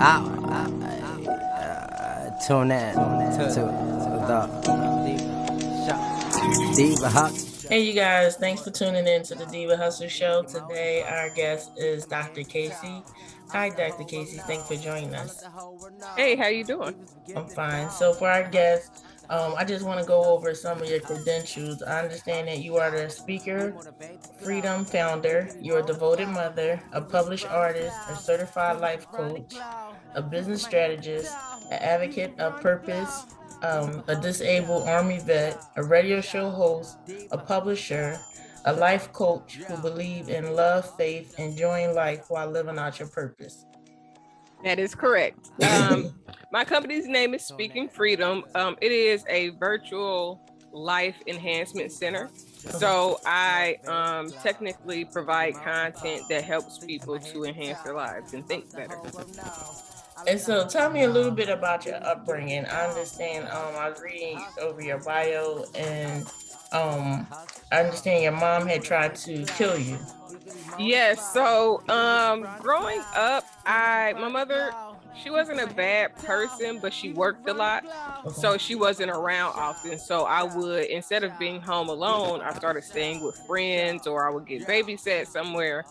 Tune in to the Diva Hustle. Hey, you guys, thanks for tuning in to the Diva Hustle Show. Today, our guest is Dr. Kaci. Hi, Dr. Kaci. Thanks for joining us. Hey, how you doing? I'm fine. So, for our guest, I just want to go over some of your credentials. I understand that you are the speaker, freedom founder, you're a devoted mother, a published artist, a certified life coach, a business strategist, an advocate of purpose, a disabled Army vet, a radio show host, a publisher, a life coach who believes in love, faith, enjoying life while living out your purpose. That is correct. My company's name is Speaking Freedom. It is a virtual life enhancement center. So I technically provide content that helps people to enhance their lives and think better. And so tell me a little bit about your upbringing. I understand, I was reading over your bio, and I understand your mom had tried to kill you. Yes, so growing up, my mother, she wasn't a bad person, but she worked a lot. So she wasn't around often. So I would, instead of being home alone, I started staying with friends, or I would get babysat somewhere.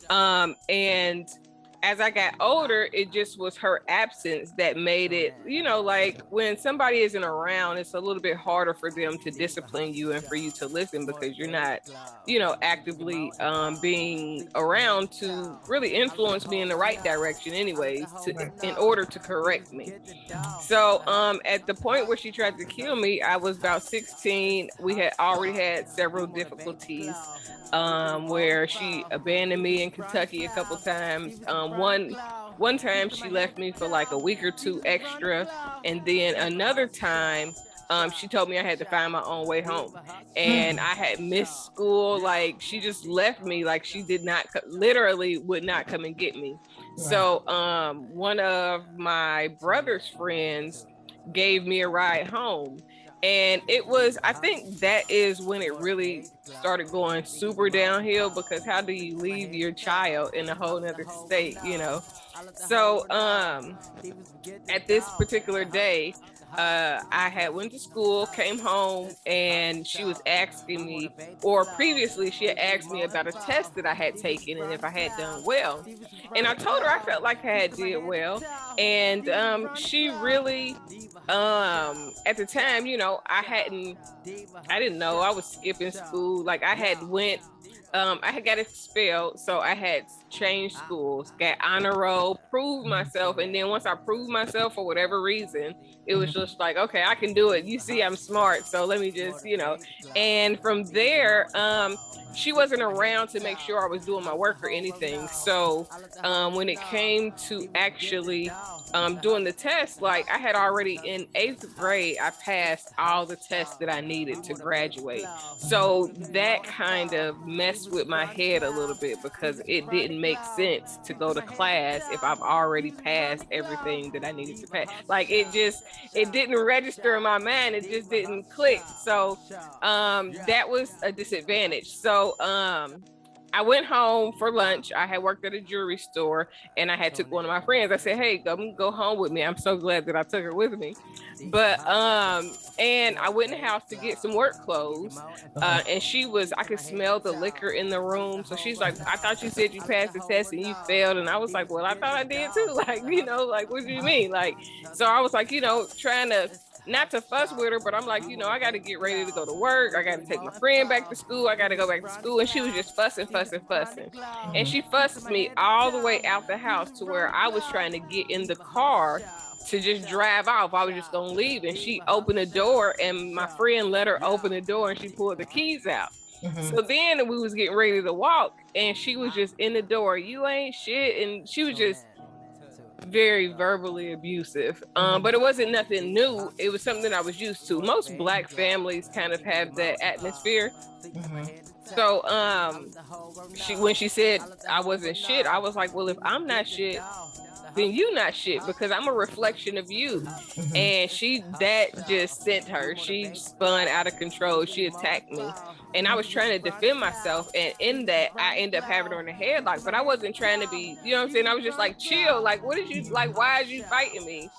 And as I got older, it just was her absence that made it, like when somebody isn't around, it's a little bit harder for them to discipline you and for you to listen, because you're not, actively being around to really influence me in the right direction anyways, in order to correct me. So at the point where she tried to kill me, I was about 16. We had already had several difficulties where she abandoned me in Kentucky a couple times. One time she left me for like a week or two extra, and then another time she told me I had to find my own way home, and I had missed school. Like, she just left me, like she did not, literally would not come and get me. So one of my brother's friends gave me a ride home. And it was, I think that is when it really started going super downhill, because how do you leave your child in a whole nother state, So at this particular day, I had went to school, came home, and she was asking me, or previously she had asked me about a test that I had taken and if I had done well. And I told her I felt like I had did well. And she really, at the time, I didn't know, I was skipping school. Like, I had got expelled, so I had changed schools, got honor roll, proved myself, and then once I proved myself for whatever reason, it was just like, okay, I can do it. You see, I'm smart, so let me just, And from there, she wasn't around to make sure I was doing my work or anything. So when it came to actually doing the test, like, I had already in 8th grade, I passed all the tests that I needed to graduate. So that kind of messed with my head a little bit, because it didn't make sense to go to class if I've already passed everything that I needed to pass. Like, it didn't register in my mind. It just didn't click. So that was a disadvantage. So I went home for lunch. I had worked at a jewelry store, and I had took one of my friends. I said, hey, go home with me. I'm so glad that I took her with me. But and I went in the house to get some work clothes, and I could smell the liquor in the room. So she's like, I thought you said you passed the test and you failed. And I was like, well, I thought I did too. Like, like, what do you mean? Like, so I was like, trying to, not to fuss with her, but I'm like, I got to get ready to go to work. I got to take my friend back to school. I got to go back to school. And she was just fussing. And she fusses me all the way out the house to where I was trying to get in the car to just drive off. I was just going to leave. And she opened the door, and my friend let her open the door, and she pulled the keys out. So then we was getting ready to walk, and she was just in the door. You ain't shit. And she was just very verbally abusive, but it wasn't nothing new. It was something that I was used to. Most Black families kind of have that atmosphere. So when she said I wasn't shit, I was like, well, if I'm not shit, then you not shit, because I'm a reflection of you. And that just sent her. She spun out of control. She attacked me. And I was trying to defend myself. And in that, I ended up having her in the headlock. But I wasn't trying to be, you know what I'm saying? I was just like, chill. Like, what did you, like, why is you fighting me?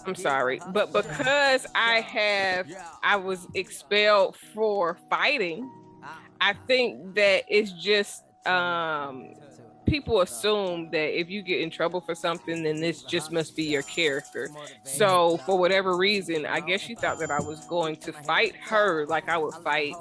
I'm sorry. But because I was expelled for fighting, I think that it's just, people assume that if you get in trouble for something, then this just must be your character. So for whatever reason, I guess she thought that I was going to fight her like I would fight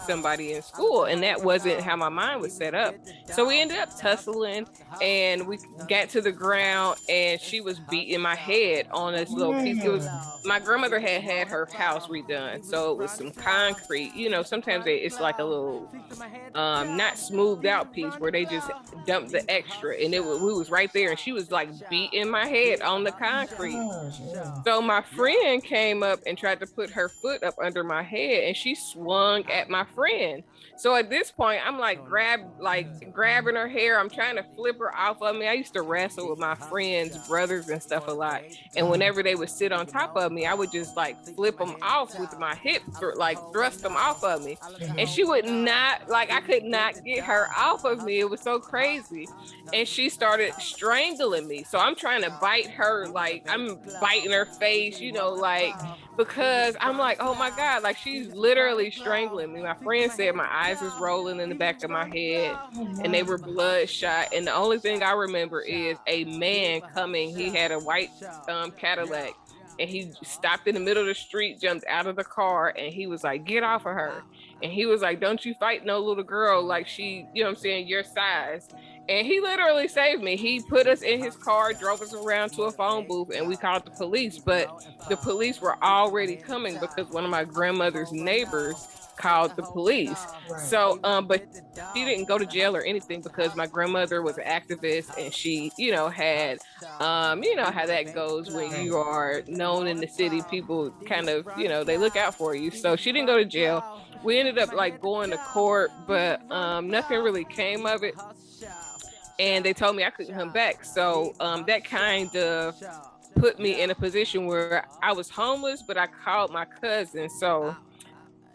somebody in school. And that wasn't how my mind was set up. So we ended up tussling, and we got to the ground, and she was beating my head on this little piece. My grandmother had her house redone. So it was some concrete, you know, sometimes it's like a little, not smoothed out piece where they just dumped the extra, and we was right there, and she was like beating my head on the concrete. So my friend came up and tried to put her foot up under my head, and she swung at my friend. So at this point, I'm like grabbing her hair. I'm trying to flip her off of me. I used to wrestle with my friends' brothers and stuff a lot. And whenever they would sit on top of me, I would just like flip them off with my hip, or like thrust them off of me. And she would not, like, I could not get her off of me. It was so crazy. And she started strangling me. So I'm trying to bite her, like I'm biting her face, you know, like, because I'm like, oh my God, like she's literally strangling me. My friend said my eyes was rolling in the back of my head, and they were bloodshot. And the only thing I remember is a man coming. He had a white Cadillac, and he stopped in the middle of the street, jumped out of the car, and he was like, get off of her. And he was like, don't you fight no little girl like she, you know what I'm saying, your size. And he literally saved me. He put us in his car, drove us around to a phone booth, and we called the police. But the police were already coming because one of my grandmother's neighbors called the police. So, but she didn't go to jail or anything because my grandmother was an activist, and she, you know, had, you know how that goes when you are known in the city. People kind of, you know, they look out for you. So she didn't go to jail. We ended up like going to court, but nothing really came of it. And they told me I couldn't come back. So that kind of put me in a position where I was homeless, but I called my cousin. So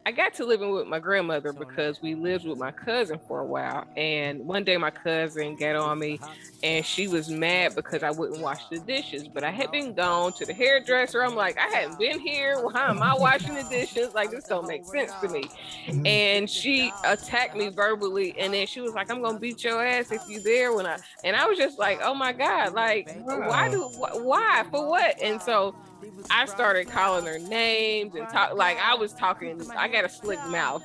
I got to living with my grandmother because we lived with my cousin for a while. And one day my cousin got on me, and she was mad because I wouldn't wash the dishes. But I had been gone to the hairdresser. I'm like, I hadn't been here. Why am I washing the dishes? Like, this don't make sense to me. And she attacked me verbally. And then she was like, I'm going to beat your ass if you there. And I was just like, oh my God, like, why? For what? And so I started calling her names and talk like I was talking. I got a slick mouth,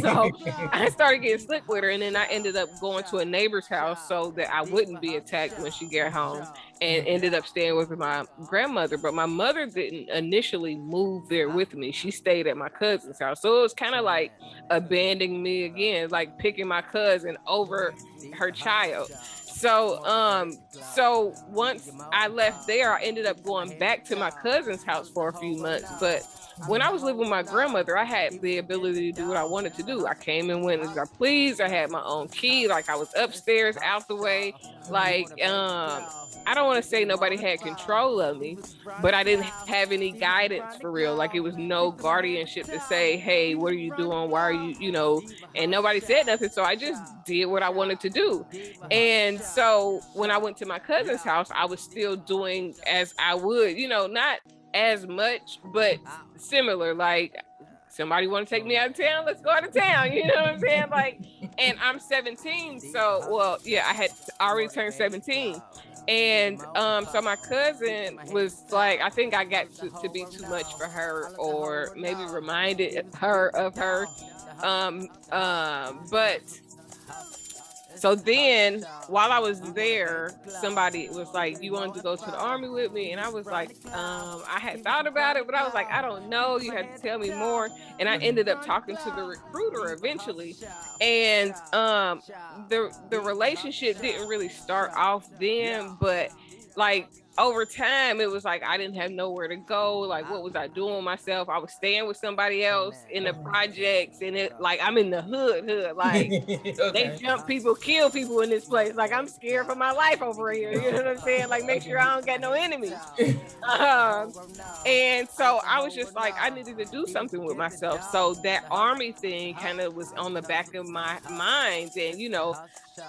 so I started getting slick with her, and then I ended up going to a neighbor's house so that I wouldn't be attacked when she got home, and ended up staying with my grandmother. But my mother didn't initially move there with me; she stayed at my cousin's house. So it was kind of like abandoning me again, like picking my cousin over her child. So once I left there, I ended up going back to my cousin's house for a few months. But when I was living with my grandmother, I had the ability to do what I wanted to do. I came and went as I pleased. I had my own key. Like, I was upstairs, out the way. Like, I don't want to say nobody had control of me, but I didn't have any guidance for real. Like, it was no guardianship to say, hey, what are you doing? Why are you, you know, and nobody said nothing. So I just did what I wanted to do. And so when I went to my cousin's house, I was still doing as I would, you know, not as much, but similar. Like, somebody want to take me out of town? Let's go out of town. You know what I'm saying? Like, and I'm 17. So, well, yeah, I had already turned 17. And so my cousin was like, I think I got to be too much for her, or maybe reminded her of her. But so then while I was there, somebody was like, you wanted to go to the army with me? And I was like, I had thought about it, but I was like, I don't know. You had to tell me more. And I ended up talking to the recruiter eventually. And the relationship didn't really start off then, but like over time, it was like I didn't have nowhere to go. Like, what was I doing with myself? I was staying with somebody else in the projects, and it like I'm in the hood. Like they jump people, kill people in this place. Like I'm scared for my life over here. You know what I'm saying? Like make sure I don't get no enemies. And so I was just like, I needed to do something with myself. So that army thing kind of was on the back of my mind, and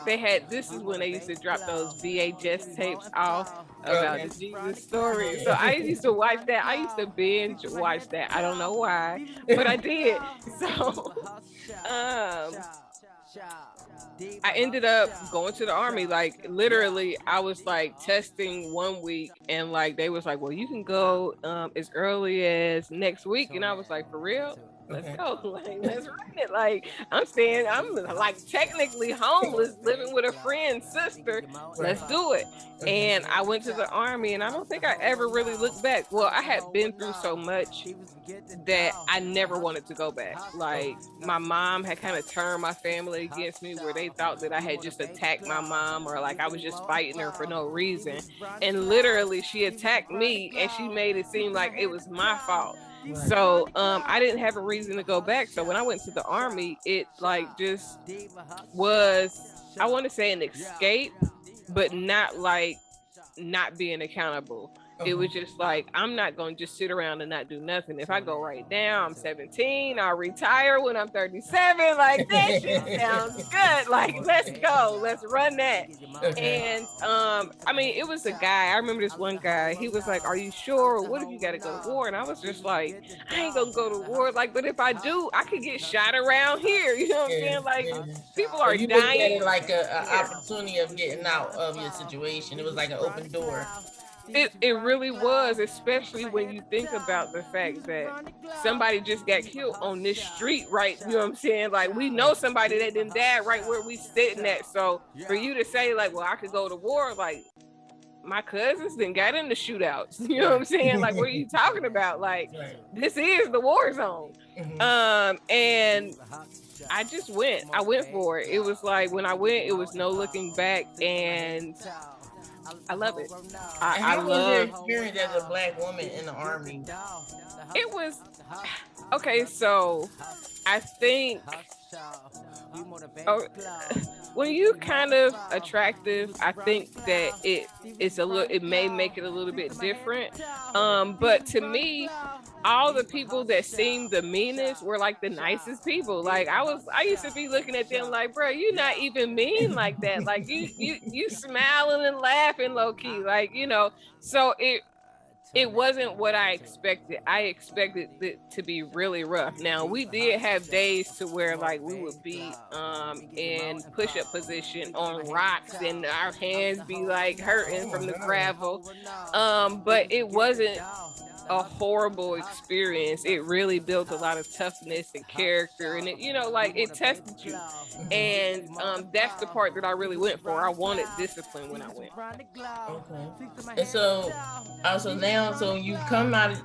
they had, this is when they used to drop those VHS tapes off about the Jesus story. So I used to watch that. I used to binge watch that. I don't know why, but I did. So I ended up going to the army. Like literally I was like testing one week, and like they was like, well, you can go as early as next week. And I was like, for real? Let's go. Like, let's run it. Like I'm like technically homeless, living with a friend's sister. Let's do it. And I went to the army, and I don't think I ever really looked back. Well, I had been through so much that I never wanted to go back. Like my mom had kind of turned my family against me, where they thought that I had just attacked my mom, or like I was just fighting her for no reason. And literally she attacked me, and she made it seem like it was my fault. So I didn't have a reason to go back. So when I went to the army, it like just was, I want to say, an escape, but not like not being accountable. It was just like, I'm not going to just sit around and not do nothing. If I go right now, I'm 17, I'll retire when I'm 37. Like that shit sounds good. Like, let's go, let's run that. And I mean, it was a guy, I remember this one guy, he was like, are you sure? What if you got to go to war? And I was just like, I ain't gonna go to war. Like, but if I do, I could get shot around here. You know what I'm saying? Like, people are dying. Looked at it like an opportunity of getting out of your situation. It was like an open door. It really was, especially when you think about the fact that somebody just got killed on this street, right? You know what I'm saying? Like, we know somebody that didn't die right where we sitting at. So for you to say like, well, I could go to war, like my cousins then got in the shootouts. You know what I'm saying? Like, what are you talking about? Like, this is the war zone. And I just went. I went for it. It was like, when I went, it was no looking back, and I love it. I love your experience as a Black woman in the army. It was okay. So I think when you kind of attractive, I think that it may make it a little bit different. But to me, all the people that seemed the meanest were like the nicest people. Like I used to be looking at them like, bro, you're not even mean like that. Like you smiling and laughing low key, like, so it wasn't what I expected. I expected it to be really rough. Now, we did have days to where like we would be in push-up position on rocks, and our hands be like hurting from the gravel. But it wasn't a horrible experience. It really built a lot of toughness and character, and it, like it tested you. And that's the part that I really went for. I wanted discipline when I went. Okay. And so now you come out,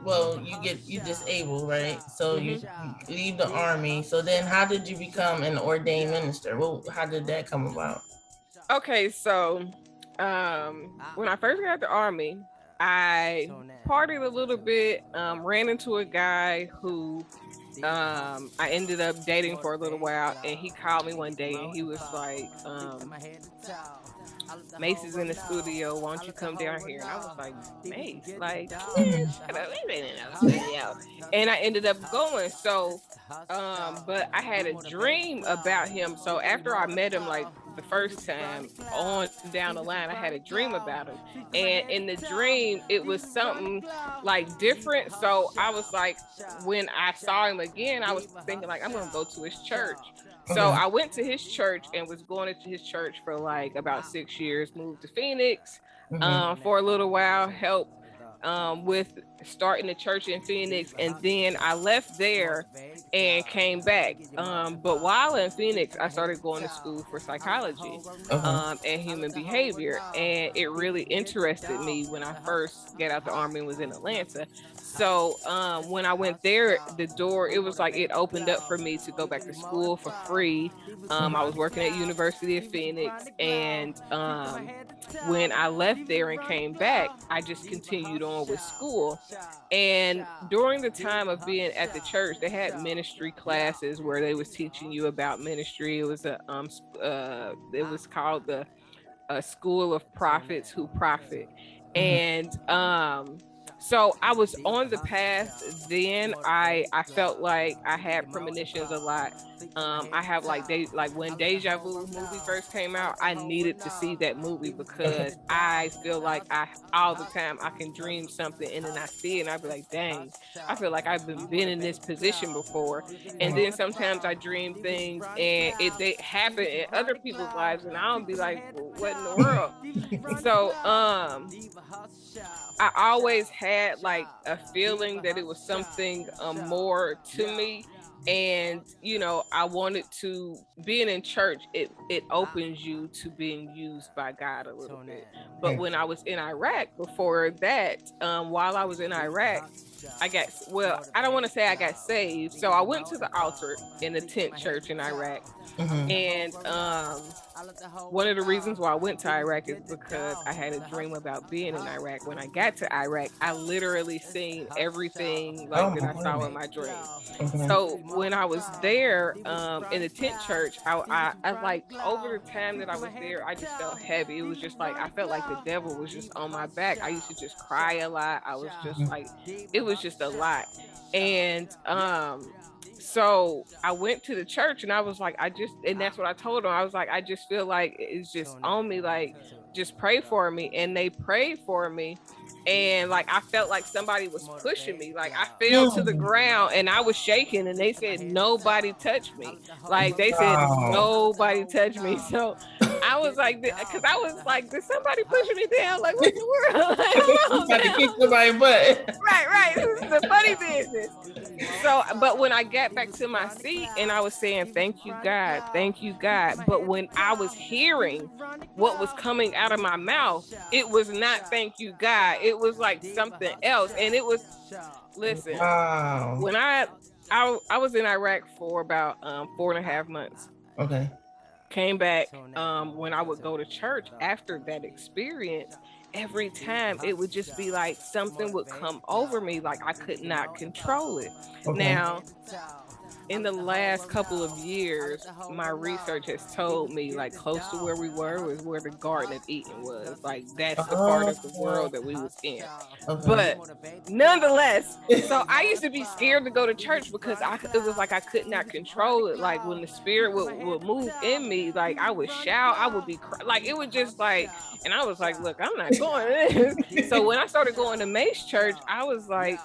you disabled, right? So you leave the army. So then how did you become an ordained minister? Well, how did that come about? Okay, so when I first got out the army, I partied a little bit, ran into a guy who I ended up dating for a little while, and he called me one day and he was like, Mace is in the studio, why don't you come down here? And I was like, Mace, like, and I ended up going. So but I had a dream about him. So after I met him, like the first time on down the line, I had a dream about him, and in the dream it was something like different. So I was like, when I saw him again, I was thinking like, I'm gonna go to his church. So I went to his church and was going to his church for like about 6 years, moved to Phoenix for a little while, helped with starting the church in Phoenix, and then I left there and came back. But while in Phoenix, I started going to school for psychology and human behavior, and it really interested me when I first got out the army and was in Atlanta. So when I went there, the door, it was like it opened up for me to go back to school for free. I was working at University of Phoenix, and when I left there and came back, I just continued on with school. And during the time of being at the church, they had ministry classes where they was teaching you about ministry. It was it was called the School of Prophets Who Profit. And so I was on the path then. I felt like I had premonitions a lot. I have like when Deja Vu movie first came out, I needed to see that movie because I feel like I all the time I can dream something and then I see it and I be like, dang, I feel like I've been in this position before. And then sometimes I dream things and they happen in other people's lives and I don't be like, well, what in the world? So I always had like a feeling that it was something more to me. And I wanted to, being in church, it opens you to being used by God a little bit. But when I was in Iraq before that, while I was in Iraq, I don't want to say I got saved. So I went to the altar in the tent church in Iraq. And one of the reasons why I went to Iraq is because I had a dream about being in Iraq. When I got to Iraq, I literally seen everything that I saw in my dream. So when I was there in the tent church, I like over the time that I was there, I just felt heavy. It was just like I felt like the devil was just on my back. I used to just cry a lot. I was just like, it was just a lot. And so I went to the church and I was like, and that's what I told them. I was like, I just feel like it's just on me, like, just pray for me. And they prayed for me. And like, I felt like somebody was pushing me. Like I fell to the ground and I was shaking and they said, nobody touched me. Like they said, nobody touched me. So I was like, because I was like, did somebody push me down? Like, what in the world? Like, trying to kick somebody's butt. Right. This is the funny business. So, but when I got back to my seat and I was saying, thank you, God. But when I was hearing what was coming out of my mouth, it was not thank you, God. It was like something else. And it was, listen, when I was in Iraq for about 4.5 months. Okay. Came back when I would go to church after that experience. Every time it would just be like something would come over me, like I could not control it. Okay. Now, in the last couple of years, my research has told me like close to where we were was where the Garden of Eden was. Like that's the part of the world that we was in. But nonetheless, so I used to be scared to go to church because it was like I could not control it. Like when the spirit would move in me, like I would shout, I would be like it was just like, and I was like, look, I'm not going to this. So when I started going to Mace Church, I was like,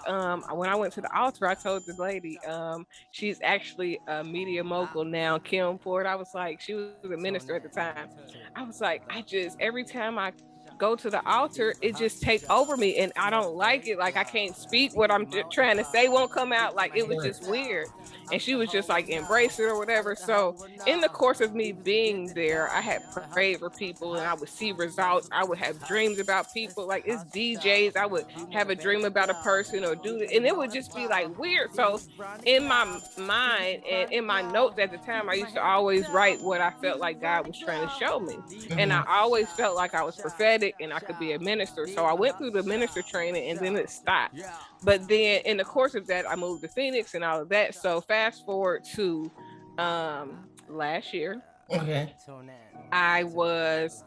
when I went to the altar, I told the lady, she's actually a media mogul now, Kim Ford. I was like, she was a minister at the time. I was like, every time I go to the altar, it just takes over me and I don't like it. Like I can't speak, what I'm trying to say won't come out. Like it was just weird. And she was just like, embrace it or whatever. So in the course of me being there, I had prayed for people and I would see results. I would have dreams about people. Like it's DJs. I would have a dream about a person or do it. And it would just be like weird. So in my mind and in my notes at the time, I used to always write what I felt like God was trying to show me. And I always felt like I was prophetic and I could be a minister. So I went through the minister training and then it stopped. But then in the course of that, I moved to Phoenix and all of that. So fast forward to last year. Okay. I was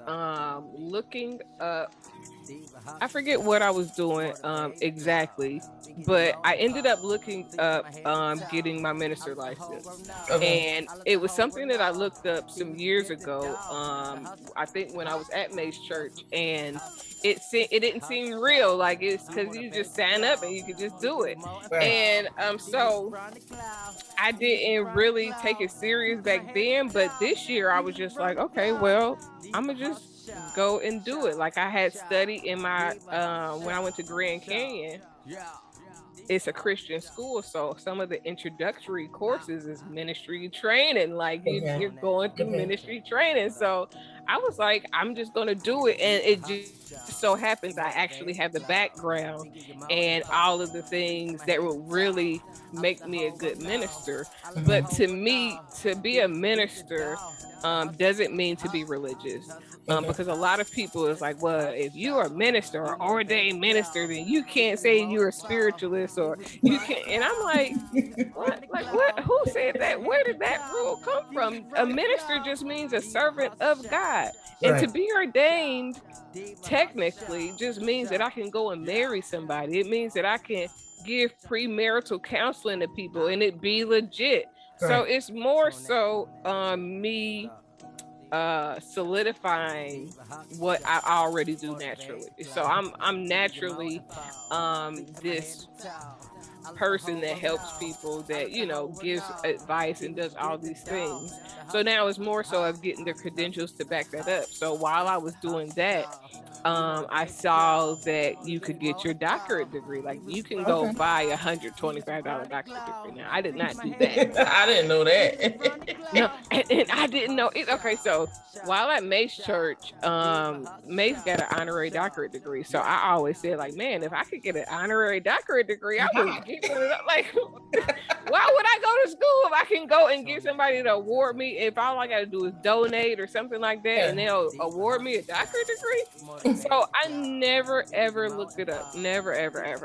looking up, I forget what I was doing exactly, but I ended up looking up getting my minister license. Okay. And it was something that I looked up some years ago, I think when I was at Mace Church, and it didn't seem real, like it's because you just sign up and you could just do it. Right. And so I didn't really take it serious back then, but this year I was just like, okay, well, I'm gonna just go and do it. Like I had studied in my when I went to Grand Canyon, it's a Christian school, so some of the introductory courses is ministry training. Like you're going through ministry training. So I was like, I'm just going to do it. And it just so happens I actually have the background and all of the things that will really make me a good minister. But to me, to be a minister doesn't mean to be religious. Because a lot of people is like, well, if you're a minister or ordained minister, then you can't say you're a spiritualist or you can't. And I'm like, what? Like, what? Who said that? Where did that rule come from? A minister just means a servant of God. And to be ordained, technically, just means that I can go and marry somebody. It means that I can give premarital counseling to people and it be legit. So it's more so me solidifying what I already do naturally. So I'm naturally this person that helps people, that, you know, gives advice and does all these things. So now it's more so of getting the credentials to back that up. So while I was doing that, I saw that you could get your doctorate degree. Like you can go buy a $125 doctorate degree. Now I did not do that. I didn't know that. No, and I didn't know it. Okay, so while at Mace Church, Mace got an honorary doctorate degree. So I always said, like, man, if I could get an honorary doctorate degree, I would get one of those. Like, why would I go to school if I can go and get somebody to award me? If all I got to do is donate or something like that, and they'll award me a doctorate degree. So I never ever looked it up. Never ever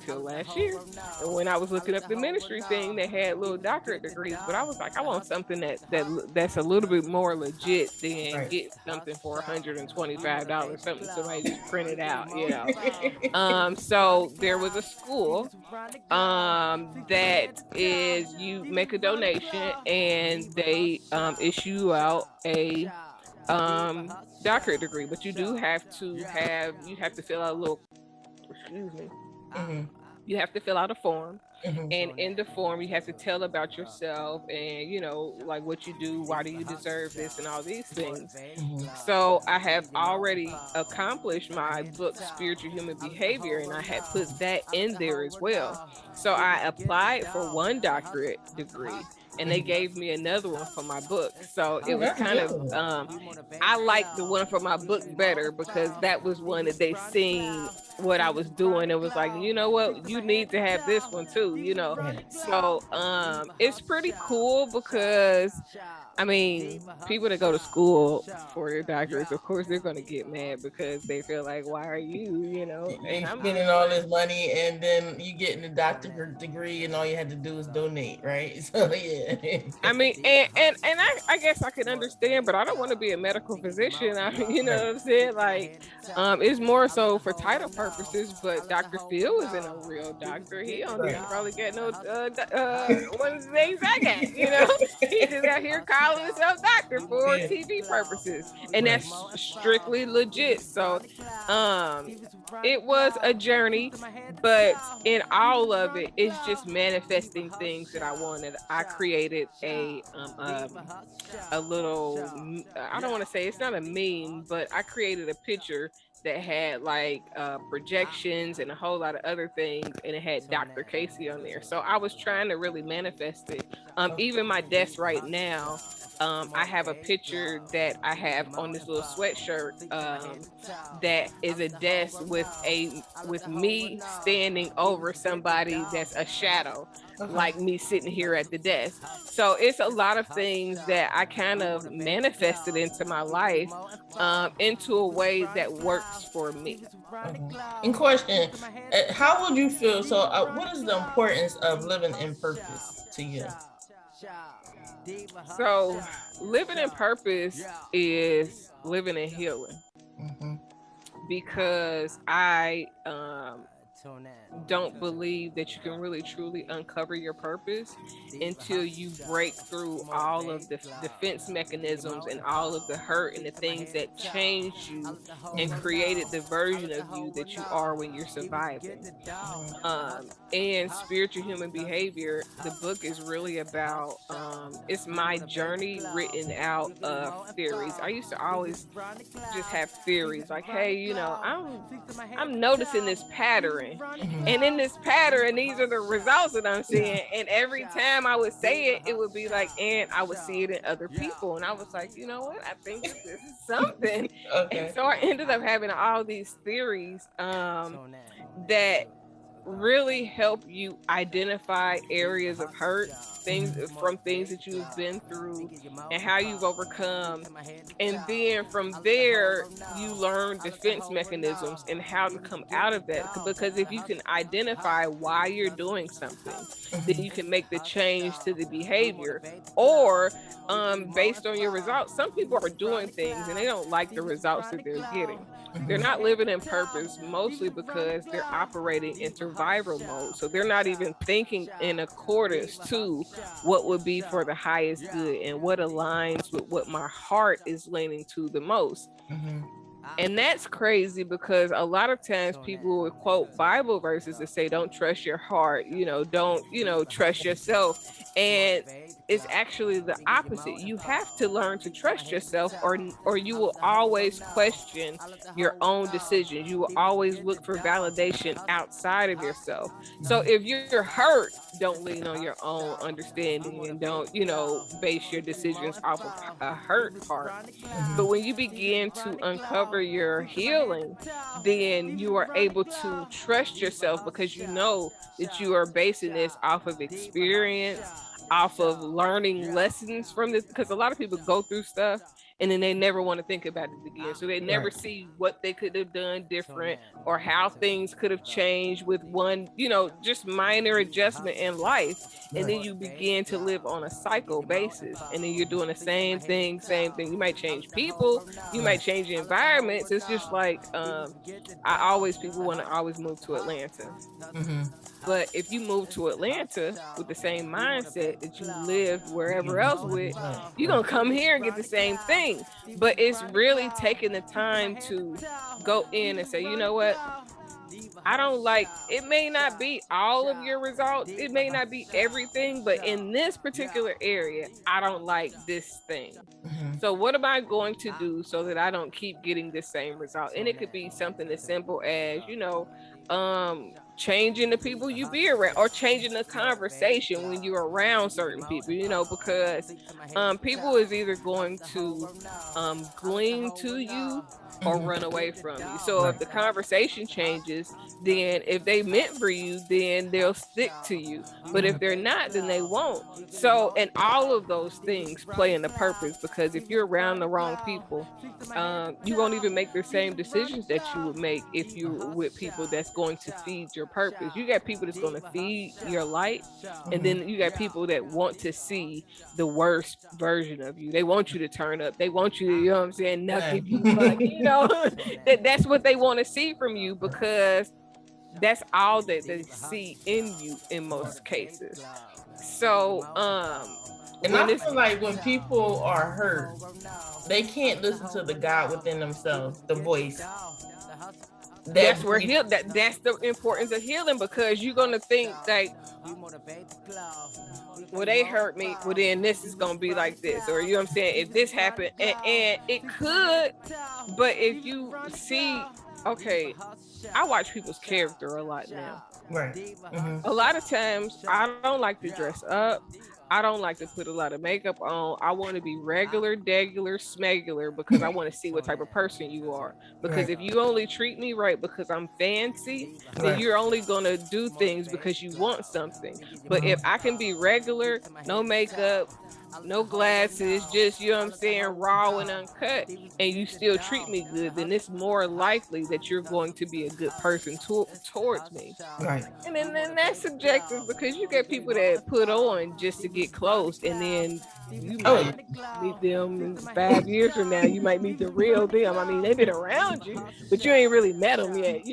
till last year. And when I was looking up the ministry thing, they had little doctorate degrees, but I was like, I want something that's a little bit more legit than get something for $125, something somebody just printed out, you know. So there was a school that is, you make a donation and they issue out a doctorate degree, but you do have to fill out a little, you have to fill out a form. And in the form, you have to tell about yourself and, you know, like what you do, why do you deserve this, and all these things. So I have already accomplished my book, Spiritual Human Behavior, and I had put that in there as well. So I applied for one doctorate degree, and they gave me another one for my book. So it was kind of, I liked the one for my book better because that was one that they seen what I was doing. It was like, you know what, you need to have this one too, you know. So it's pretty cool because, I mean, people that go to school for your doctorates, of course, they're going to get mad because they feel like, why are you, you know, and I'm spending all this money and then you getting a doctorate degree and all you had to do is donate, right? So yeah. I mean, and I guess I can understand, but I don't want to be a medical physician. I mean, you know what I'm saying? Like, it's more so for title purposes, but Dr. Phil isn't a real doctor. He don't even probably get no one of the things I got, you know? He just out here calling himself doctor for TV purposes, and that's strictly legit. So it was a journey, but in all of it, it's just manifesting things that I wanted. I created a little, I don't want to say, it's not a meme, but I created a picture that had like projections and a whole lot of other things, and it had Dr. Kaci on there. So I was trying to really manifest it. Even my desk right now, I have a picture that I have on this little sweatshirt that is a desk with me standing over somebody that's a shadow, like me sitting here at the desk. So it's a lot of things that I kind of manifested into my life into a way that works for me. In question, how would you feel? So what is the importance of living in purpose to you? So living in purpose is living in healing. Because I don't believe that you can really truly uncover your purpose until you break through all of the defense mechanisms and all of the hurt and the things that changed you and created the version of you that you are when you're surviving. And Spiritual Human Behavior, the book is really about, it's my journey written out of theories. I used to always just have theories like, hey, you know, I'm noticing this pattern. doing. And in this pattern, these are the results that I'm seeing. And every time I would say it, it would be like, and I would see it in other people. And I was like, you know what? I think that this is something. And so I ended up having all these theories that really help you identify areas of hurt, things that you've been through and how you've overcome. And then from there, you learn defense mechanisms and how to come out of that. Because if you can identify why you're doing something, then you can make the change to the behavior. Or based on your results, some people are doing things and they don't like the results that they're getting. They're not living in purpose, mostly because they're operating in survival mode. So they're not even thinking in accordance to what would be for the highest good and what aligns with what my heart is leaning to the most. And that's crazy because a lot of times people will quote Bible verses that say, don't trust your heart, don't trust yourself. And it's actually the opposite. You have to learn to trust yourself or you will always question your own decisions. You will always look for validation outside of yourself. So if you're hurt, don't lean on your own understanding and don't, base your decisions off of a hurt part. But when you begin to uncover your healing, then you are able to trust yourself because you know that you are basing this off of experience, off of learning lessons from this, because a lot of people go through stuff and then they never want to think about it again. So they never see what they could have done different or how things could have changed with one, just minor adjustment in life. And then you begin to live on a cycle basis. And then you're doing the same thing. You might change people, you might change environments. It's just like, people want to always move to Atlanta. But if you move to Atlanta with the same mindset that you lived wherever else with, you're going to come here and get the same thing. But it's really taking the time to go in and say, you know what? I don't like, it may not be all of your results. It may not be everything, but in this particular area, I don't like this thing. So what am I going to do so that I don't keep getting the same result? And it could be something as simple as, changing the people you be around or changing the conversation when you're around certain people, because people is either going to cling to you or run away from you. So if the conversation changes, then if they meant for you, then they'll stick to you. But if they're not, then they won't. So, and all of those things play in the purpose, because if you're around the wrong people, you won't even make the same decisions that you would make if you were with people that's going to feed your purpose. You got people that's going to feed your light, and then you got people that want to see the worst version of you. They want you to turn up. They want you to, not give you money, that's what they want to see from you, because that's all that they see in you in most cases. So, and I feel like when people are hurt, they can't listen to the God within themselves, the voice. That's where that's the importance of healing, because you're gonna think like, well, they hurt me, well then this is gonna be like this, or if this happened, and it could, but if you see, okay, I watch people's character a lot now. Right. A lot of times I don't like to dress up. I don't like to put a lot of makeup on. I want to be regular, degular, smegular, because I want to see what type of person you are. Because if you only treat me right because I'm fancy, then you're only going to do things because you want something. But if I can be regular, no makeup, no glasses, just, raw and uncut, and you still treat me good, then it's more likely that you're going to be a good person towards me. Right. And then that's subjective, because you get people that put on just to get close, and then you might meet them in 5 years from now. You might meet the real them. I mean, they've been around you, but you ain't really met them yet,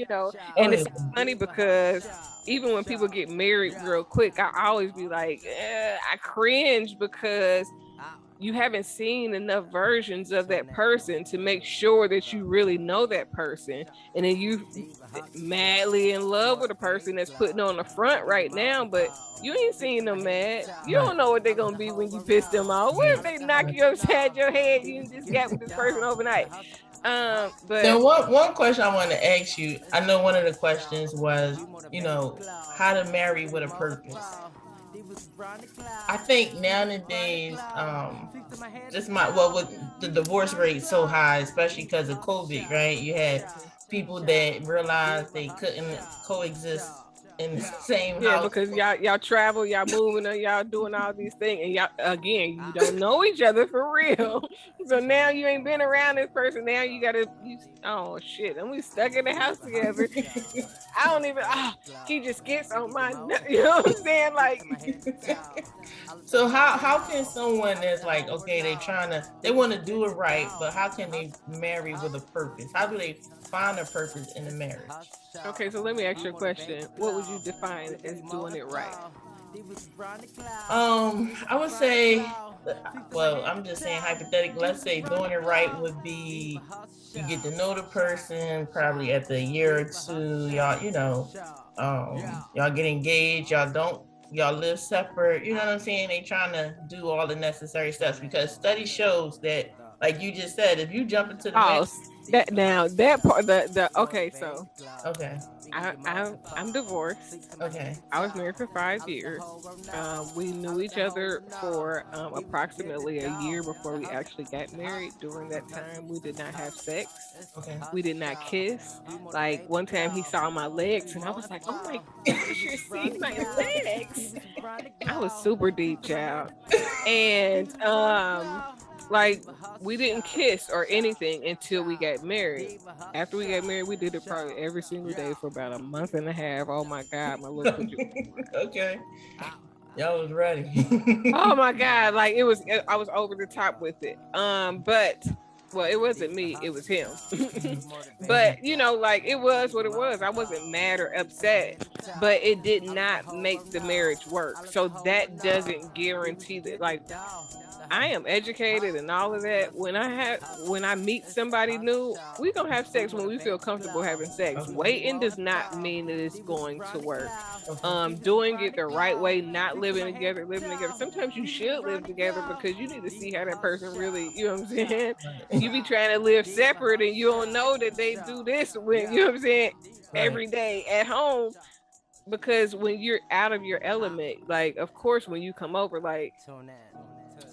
And it's funny because even when people get married real quick, I always be like, I cringe, because you haven't seen enough versions of that person to make sure that you really know that person. And then you madly in love with a person that's putting on the front right now, but you ain't seen them mad. You don't know what they're going to be when you piss them off. What if they knock you upside your head? You just got with this person overnight. But so one question I want to ask you, I know one of the questions was, how to marry with a purpose. I think nowadays, with the divorce rate so high, especially because of COVID, right? You had people that realized they couldn't coexist in the same house. Because y'all travel, y'all moving, and y'all doing all these things, and y'all again, you don't know each other for real. So now you ain't been around this person. Now you oh shit, and we stuck in the house together. I don't even. He just gets on my. You know what I'm saying? Like. So how can someone that's like, okay, they want to do it right, but how can they marry with a purpose? How do they find a purpose in a marriage? Okay, so let me ask you a question. What would you define as doing it right? I would say, well, I'm just saying hypothetically, let's say doing it right would be you get to know the person probably after a year or two, y'all get engaged, y'all live separate, you know what I'm saying? They trying to do all the necessary steps because study shows that, like you just said, if you jump into the that part, okay, so okay, I'm divorced. Okay, I was married for 5 years. We knew each other for approximately a year before we actually got married. During that time, we did not have sex. Okay, we did not kiss. Like one time, he saw my legs, and I was like, "Oh my gosh, you're seeing my legs!" I was super deep, child, and like we didn't kiss or anything until we got married. After we got married, we did it probably every single day for about a month and a half. Oh my God, my little okay. Y'all was ready. Oh my God, like I was over the top with it. But well, it wasn't me, it was him. But like it was what it was. I wasn't mad or upset, but it did not make the marriage work. So that doesn't guarantee that, like, I am educated and all of that. When I meet somebody new, we gonna have sex when we feel comfortable having sex. Waiting does not mean that it's going to work. Doing it the right way, not living together. Sometimes you should live together because you need to see how that person really, you know what I'm saying? You be trying to live separate and you don't know that they do this when, you know what I'm saying, every day at home. Because when you're out of your element, like, of course, when you come over, like,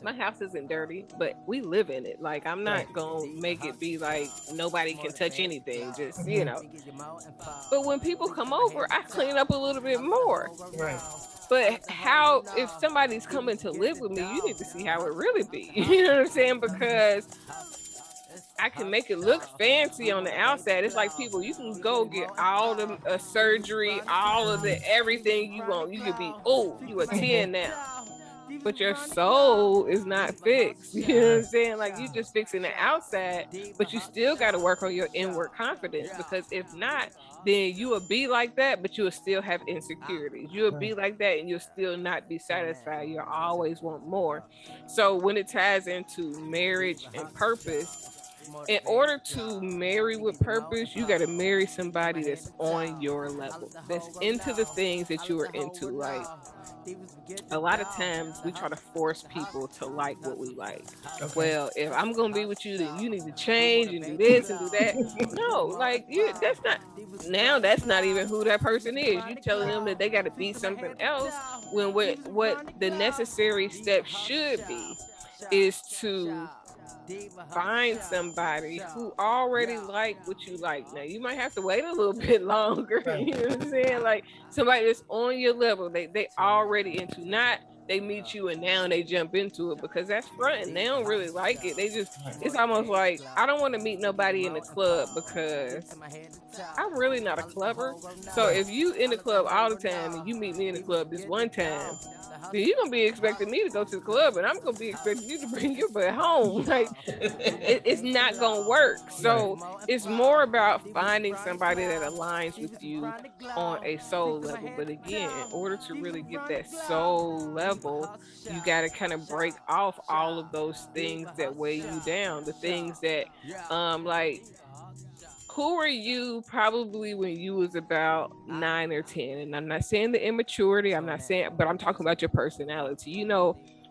my house isn't dirty, but we live in it. Like, I'm not gonna make it be like nobody can touch anything, just, But when people come over, I clean up a little bit more. Right. But if somebody's coming to live with me, you need to see how it really be. You know what I'm saying? Because I can make it look fancy on the outside. It's like people, you can go get all the surgery, all of the everything you want. You could be, you a 10 now. But your soul is not fixed. You know what I'm saying? Like, you just fixing the outside, but you still got to work on your inward confidence, because if not, then you will be like that, but you will still have insecurities. You will be like that and you'll still not be satisfied. You'll always want more. So when it ties into marriage and purpose, in order to marry with purpose, you got to marry somebody that's on your level, that's into the things that you are into. Like, a lot of times we try to force people to like what we like. Okay. Well, if I'm gonna be with you, then you need to change and do this and do that. No, like, that's not even who that person is. You telling them that they got to be something else, when what the necessary step should be is to find somebody who already like what you like. Now, you might have to wait a little bit longer. You know what I'm saying? Like, somebody that's on your level, they already into, not they meet you and now they jump into it, because that's front and they don't really like it. It's almost like, I don't want to meet nobody in the club because I'm really not a clubber. So if you in the club all the time and you meet me in the club this one time, then you're going to be expecting me to go to the club and I'm going to be expecting you to bring your butt home. Like, it's not going to work. So it's more about finding somebody that aligns with you on a soul level. But again, in order to really get that soul level, you got to kind of break off all of those things that weigh you down. The things that, like, who were you probably when you was about 9 or 10? And I'm not saying the immaturity, but I'm talking about your personality.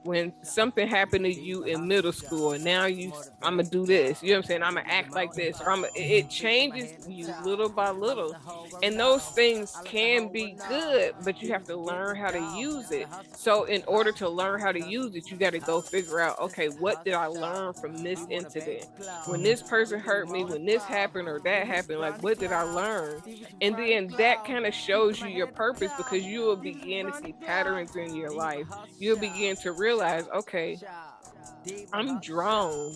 when something happened to you in middle school and now I'm gonna do this, you know what I'm saying, I'm gonna act like this, or it changes you little by little, and those things can be good, but you have to learn how to use it. So in order to learn how to use it, you got to go figure out, okay, what did I learn from this incident? When this person hurt me, when this happened or that happened, like, what did I learn? And then that kind of shows you your purpose, because you will begin to see patterns in your life. You'll begin to realize, okay, I'm drawn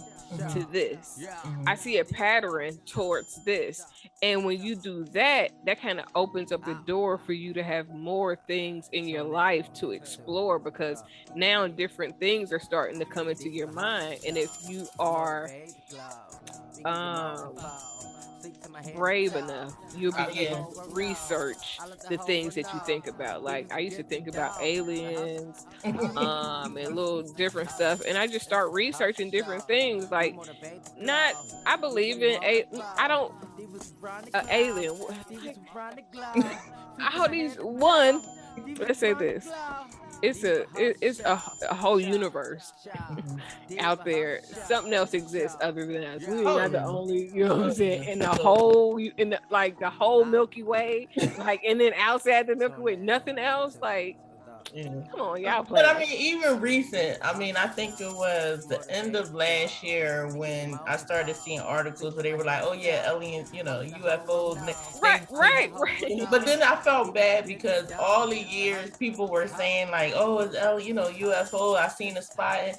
to this. I see a pattern towards this. And when you do that, that kind of opens up the door for you to have more things in your life to explore, because now different things are starting to come into your mind. And if you are brave enough, you'll begin to research the things that you think about. Like, I used to think about aliens and little different stuff, and I just start researching different things. Like, I believe in alien. How these one? Let's say this. It's a whole universe out there. Something else exists other than us. We're not the only, you know what I'm saying, in the whole Milky Way, like, and then outside the Milky Way, nothing else. Like, come on, y'all play. But I mean, even recent, I think it was the end of last year when I started seeing articles where they were like, oh yeah, aliens, UFOs. Right. But then I felt bad because all the years people were saying like, oh, it's UFO, I seen a spot,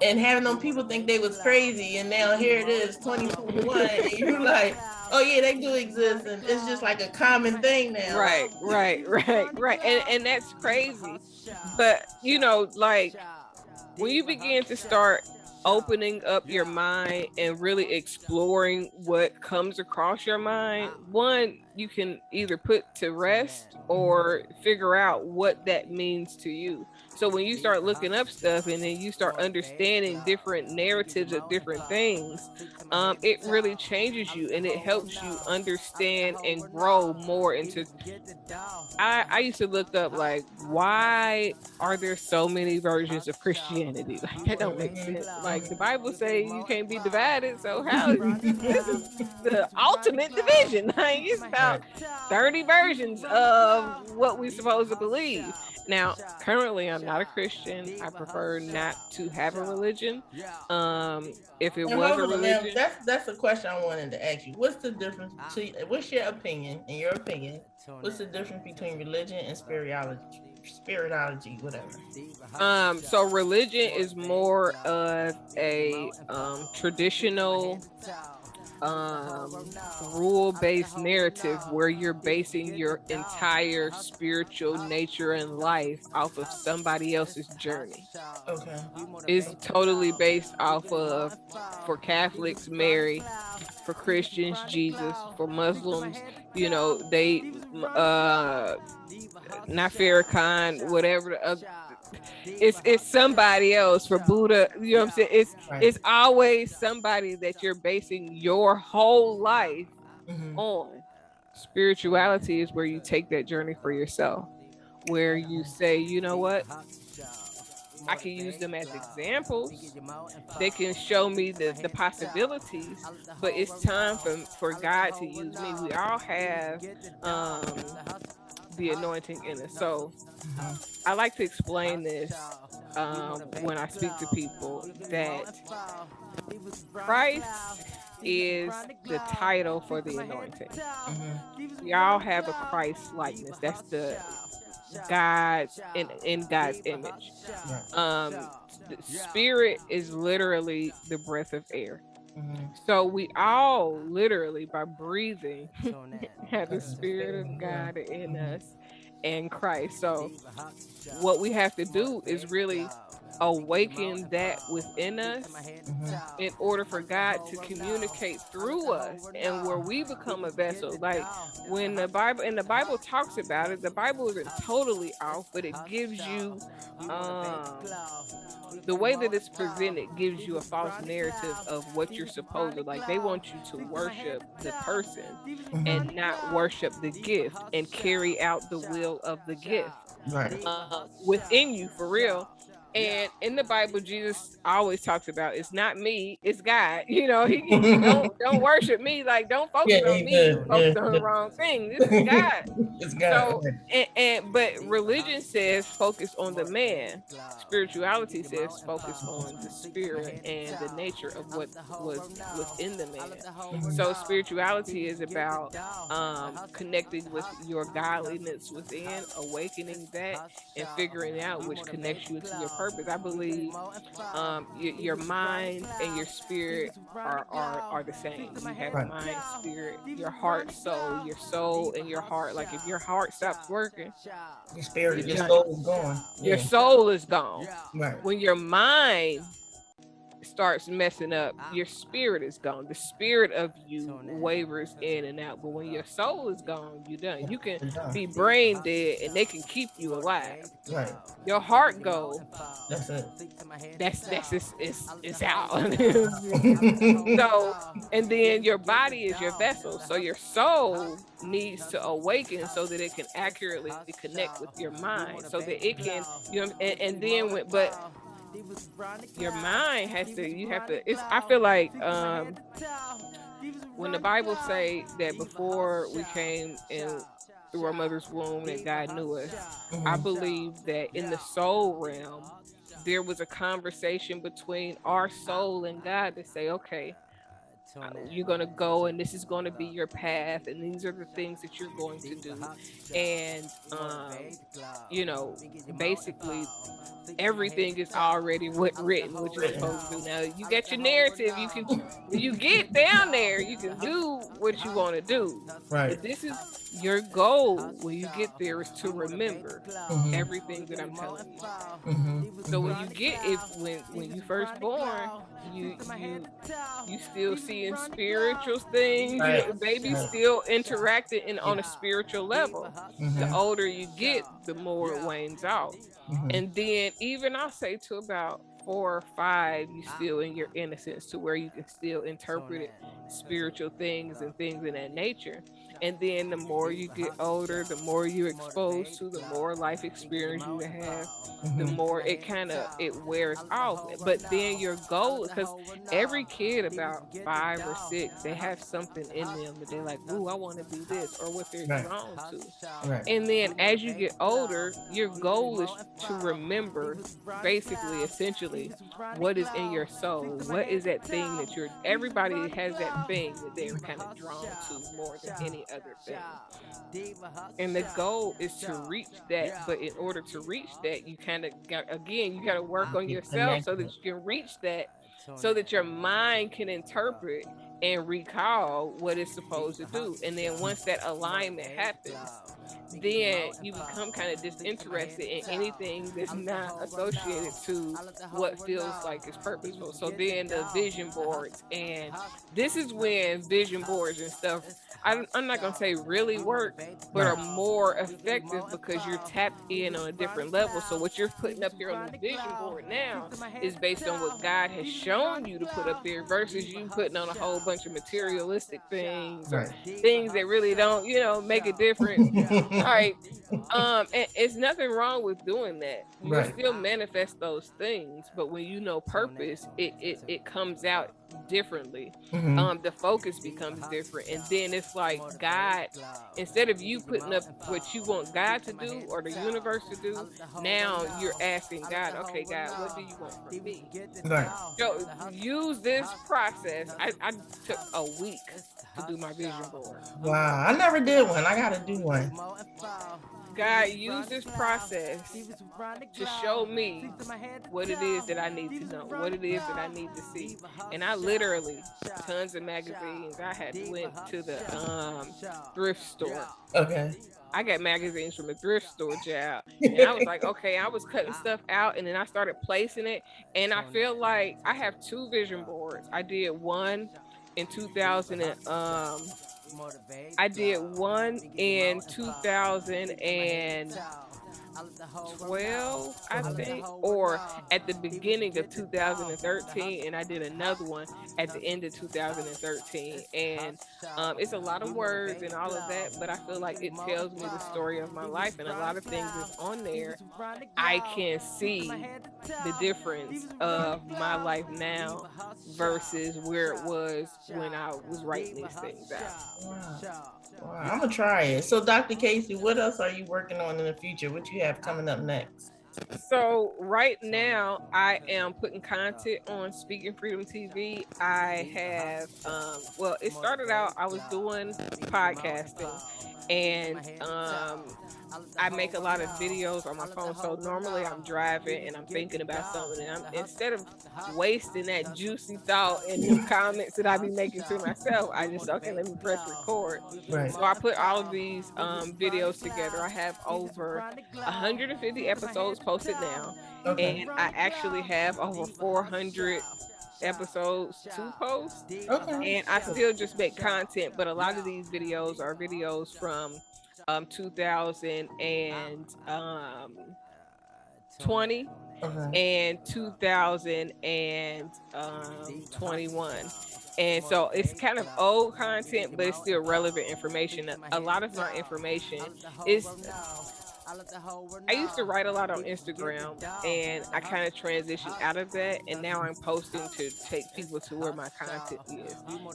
and having them people think they was crazy, and now here it is, 2021, and you're like, oh yeah, they do exist, and it's just like a common thing now. Right. And that's crazy. But like, when you begin to start opening up your mind and really exploring what comes across your mind, one, you can either put to rest or figure out what that means to you. So when you start looking up stuff and then you start understanding different narratives of different things, it really changes you, and it helps you understand and grow more into. I used to look up, like, why are there so many versions of Christianity? Like, that don't make sense. Like, the Bible say you can't be divided, so how this is the ultimate division? Like, it's about 30 versions of what we're supposed to believe. Now, currently, I'm not a Christian. I prefer not to have a religion. If it was a religion, that's a question I wanted to ask you. What's the difference? What's your opinion? In your opinion, what's the difference between religion and spirituality, whatever? So religion is more of a traditional, rule-based narrative where you're basing your entire spiritual nature and life off of somebody else's journey. Okay. It's totally based off of, for Catholics, Mary; for Christians, Jesus; for Muslims, they not Farrakhan, whatever the other. It's somebody else. For Buddha, you know what I'm saying? It's always somebody that you're basing your whole life on. Spirituality is where you take that journey for yourself, where you say, you know what, I can use them as examples. They can show me the possibilities, but it's time for God to use me. We all have the anointing in us. So I like to explain this when I speak to people, that Christ is the title for the anointing. We all have a Christ likeness. That's the God's in God's image. The spirit is literally the breath of air. So we all literally, by breathing, have the Spirit of God in us and Christ. So what we have to do is really awaken that within us in order for God to communicate through us, and where we become a vessel. Like, when the Bible talks about it, the Bible isn't totally off, but it gives you the way that it's presented gives you a false narrative of what you're supposed to. Like, they want you to worship the person and not worship the gift and carry out the will of the gift within you, for real. And in the Bible, Jesus always talks about it's not me, it's God. You know, he don't worship me. Like, don't focus on me. You focus on the wrong thing. This is God. It's God. So but religion says focus on the man. Spirituality says focus on the spirit and the nature of what was within the man. So spirituality is about connecting with your godliness within, awakening that, and figuring out which connects you to your purpose. I believe your mind and your spirit are the same. You have mind, spirit, your heart, soul, your soul and your heart. Like, if your heart stops working, your spirit, your soul is gone. Your soul is gone. Right. When your mind starts messing up, your spirit is gone. The spirit of you wavers in and out. But when your soul is gone, you're done. You can be brain dead and they can keep you alive. Right. Your heart goes. That's it. It's out. So, and then your body is your vessel. So your soul needs to awaken so that it can accurately connect with your mind, so that it can, you know, and then but your mind has to, you have to, it's, I feel like when the Bible say that before we came in through our mother's womb that God knew us, I believe that in the soul realm there was a conversation between our soul and God to say, okay, you're going to go and this is going to be your path and these are the things that you're going to do. And you know, basically everything is already written what you're supposed to do. Now you get your narrative, you can, when you get down there, you can do what you want to do. Right. But this is your goal when you get there, is to remember everything that I'm telling you. So when you get, when you first born, you still seeing spiritual things. Right. The baby's still interacting on a spiritual level. The older you get, the more it wanes out. And then even I'll say to about 4 or 5, you still in your innocence to where you can still interpret it, spiritual things and things of that nature. And then the more you get older, the more you're exposed to, the more life experience you have, the more it it wears off. But then your goal, because every kid about 5 or 6, they have something in them that they're like, ooh, I want to do this, or what they're drawn to. Right. And then as you get older, your goal is to remember, basically, essentially, what is in your soul. What is that thing that everybody has that thing that they're kind of drawn to more than any other thing. And the goal is to reach that. But in order to reach that, you kind of you got to work on yourself so that you can reach that, so that your mind can interpret and recall what it's supposed to do. And then once that alignment happens, then you become kind of disinterested in anything that's not associated to what feels like it's purposeful. So then the vision boards, and this is when vision boards and stuff, I'm not going to say really work, but are more effective because you're tapped in on a different level. So what you're putting up here on the vision board now is based on what God has shown you to put up there, versus you putting on a whole bunch of materialistic things or things that really don't, make a difference. All right. And it's nothing wrong with doing that. You still manifest those things, but when you know purpose, it comes out differently. The focus becomes different, and then it's like God, instead of you putting up what you want God to do or the universe to do, now you're asking God, okay, God, what do you want from me? So use this process. I took a week to do my vision board. Wow, I never did one. I gotta do one. God, use this process to show me what it is that I need to know, what it is that I need to see. And I literally, tons of magazines. I had went to the thrift store. Okay. I got magazines from the thrift store, child. And I was like, okay, I was cutting stuff out, and then I started placing it. And I feel like I have 2 vision boards. I did one in 2000 I did one in 2000 and 2012, I think, or at the beginning of 2013, and I did another one at the end of 2013. And it's a lot of words and all of that, but I feel like it tells me the story of my life, and a lot of things is on there. I can see the difference of my life now versus where it was when I was writing these things out. Wow. Wow, I'm gonna try it. So, Dr. Kaci, what else are you working on in the future? What you have coming up next? So right now I am putting content on Speaking Freedom TV. I have well, it started out I was doing podcasting, and I make a lot of videos on my phone. So normally I'm driving and I'm thinking about something, and I'm, instead of wasting that juicy thought and the comments that I be making to myself, I just, okay, let me press record. Right. So I put all of these videos together. I have over 150 episodes posted now, Okay. and I actually have over 400 episodes to post. Okay. And I still just make content, but a lot of these videos are videos from 2020 Okay. and 2021. And so it's kind of old content, but it's still relevant information. A lot of my information is, I used to write a lot on Instagram, and I kind of transitioned out of that, and now I'm posting to take people to where my content is.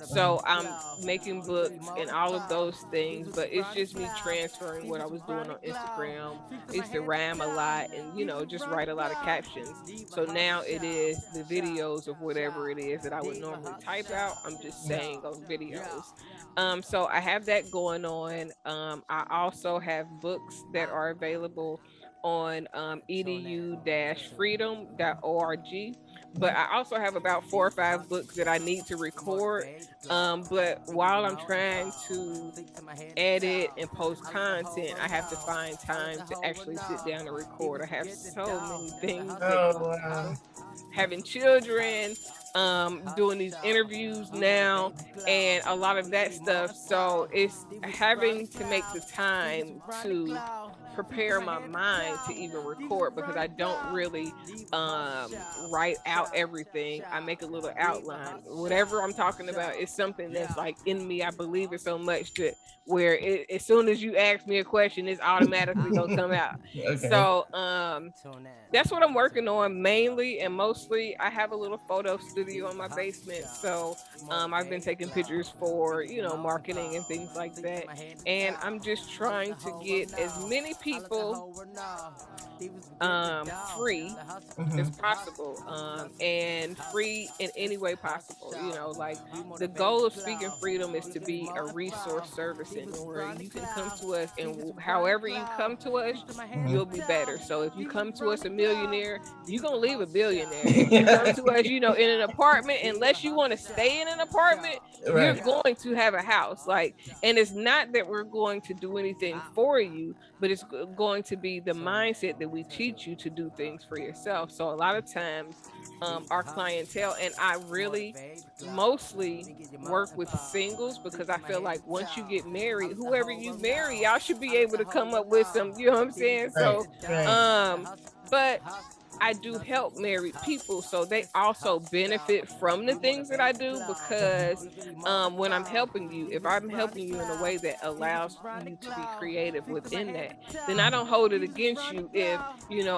So I'm making books and all of those things, but it's just me transferring what I was doing on Instagram. I used to rhyme a lot and, just write a lot of captions. So now it is the videos of whatever it is that I would normally type out. I'm just saying on videos. So I have that going on. I also have books that are available on edu-freedom.org. But I also have about 4 or 5 books that I need to record. But while I'm trying to edit and post content, I have to find time to actually sit down and record. I have so many things that go on. Having children, doing these interviews now, and a lot of that stuff. So it's having to make the time to prepare my mind to even record, because I don't really write out everything. I make a little outline. Whatever I'm talking about is something that's like in me. I believe it so much that where as soon as you ask me a question, it's automatically gonna come out. Okay. So that's what I'm working on mainly and mostly. I have a little photo studio in my basement, so I've been taking pictures for marketing and things like that, and I'm just trying to get as many people free as possible, and free in any way possible. Like the goal of Speaking Freedom is to be a resource servicing, where you can come to us, and however you come to us, you'll be better. So if you come to us a millionaire, you're gonna leave a billionaire. If you come to us, in an apartment, unless you want to stay in an apartment, you're going to have a house. And it's not that we're going to do anything for you, but it's going to be the mindset that we teach you to do things for yourself. So a lot of times, our clientele, and I really mostly work with singles, because I feel like once you get married, whoever you marry, y'all should be able to come up with some, you know what I'm saying? So, but I do help married people, so they also benefit from the things that I do, because when I'm helping you, if I'm helping you in a way that allows you to be creative within that, then I don't hold it against you if,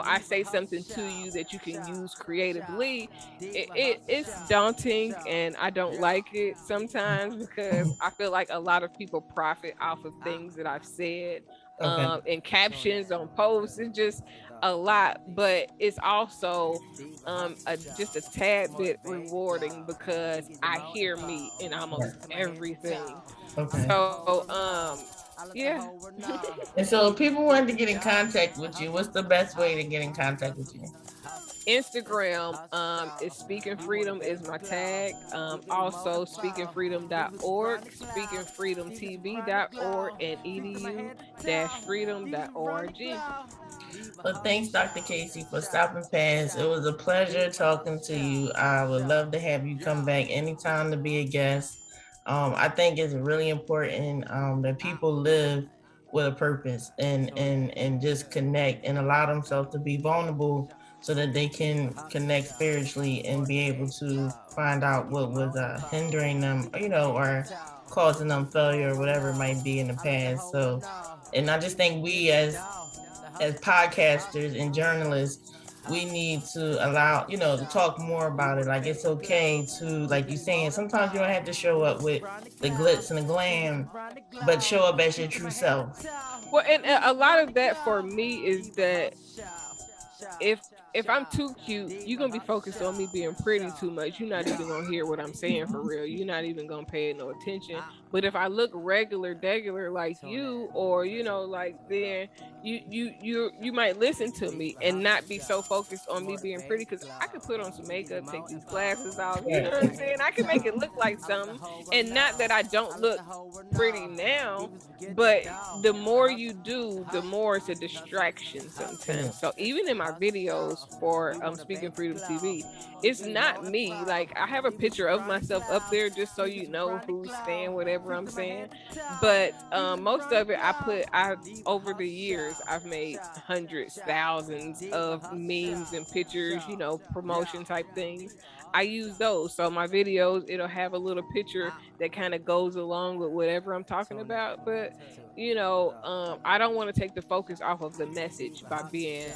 I say something to you that you can use creatively. It's daunting, and I don't like it sometimes, because I feel like a lot of people profit off of things that I've said. And captions on posts. It's just a lot, but it's also just a tad bit rewarding, because I hear me in almost everything. So yeah. And so if people wanted to get in contact with you, what's the best way to get in contact with you? Instagram is Speaking Freedom is my tag. Also speakingfreedom.org, speakingfreedomtv.org, and edu-freedom.org. Well, thanks, Dr. Kaci, for stopping past. It was a pleasure talking to you. I would love to have you come back anytime to be a guest. I think it's really important that people live with a purpose, and just connect and allow themselves to be vulnerable so that they can connect spiritually and be able to find out what was hindering them, or causing them failure or whatever it might be in the past. So, and I just think we as podcasters and journalists, we need to allow, to talk more about it. Like, it's okay to, like you're saying, sometimes you don't have to show up with the glitz and the glam, but show up as your true self. Well, and a lot of that for me is that if I'm too cute, you're going to be focused on me being pretty too much. You're not even going to hear what I'm saying for real. You're not even going to pay no attention. But if I look regular like you, or, like, then you might listen to me and not be so focused on me being pretty, because I could put on some makeup, take these glasses off, you know what I'm saying? I can make it look like something. And not that I don't look pretty now, but the more you do, the more it's a distraction sometimes. So even in my videos for Speaking Freedom TV, it's not me. Like, I have a picture of myself up there just so you know who's saying whatever I'm saying. But most of it I over the years I've made hundreds, thousands of memes and pictures, promotion type things. I use those. So my videos, it'll have a little picture that kind of goes along with whatever I'm talking about. But I don't want to take the focus off of the message by being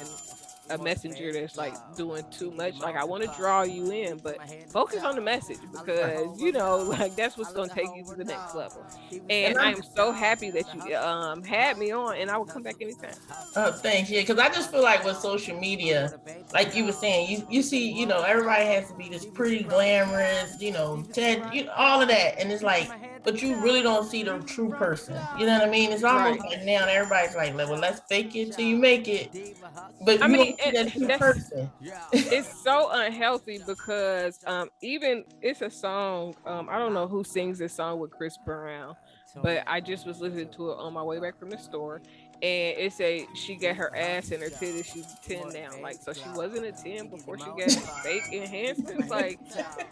a messenger that's like doing too much. Like, I want to draw you in, but focus on the message, because like, that's what's going to take you to the next level. And I'm so happy that you had me on, and I will come back anytime. Oh, thanks. Yeah, because I just feel like with social media, like you were saying, you see, everybody has to be this pretty glamorous, all of that, and it's like, but you really don't see the true person. You know what I mean? It's almost like now everybody's like, well, let's fake it till you make it. But that true person. It's so unhealthy, because even it's a song. I don't know who sings this song with Chris Brown, but I just was listening to it on my way back from the store. And it say she got her ass and her titties, she's a 10 now. Like, so she wasn't a 10 before she got fake enhancements. Like,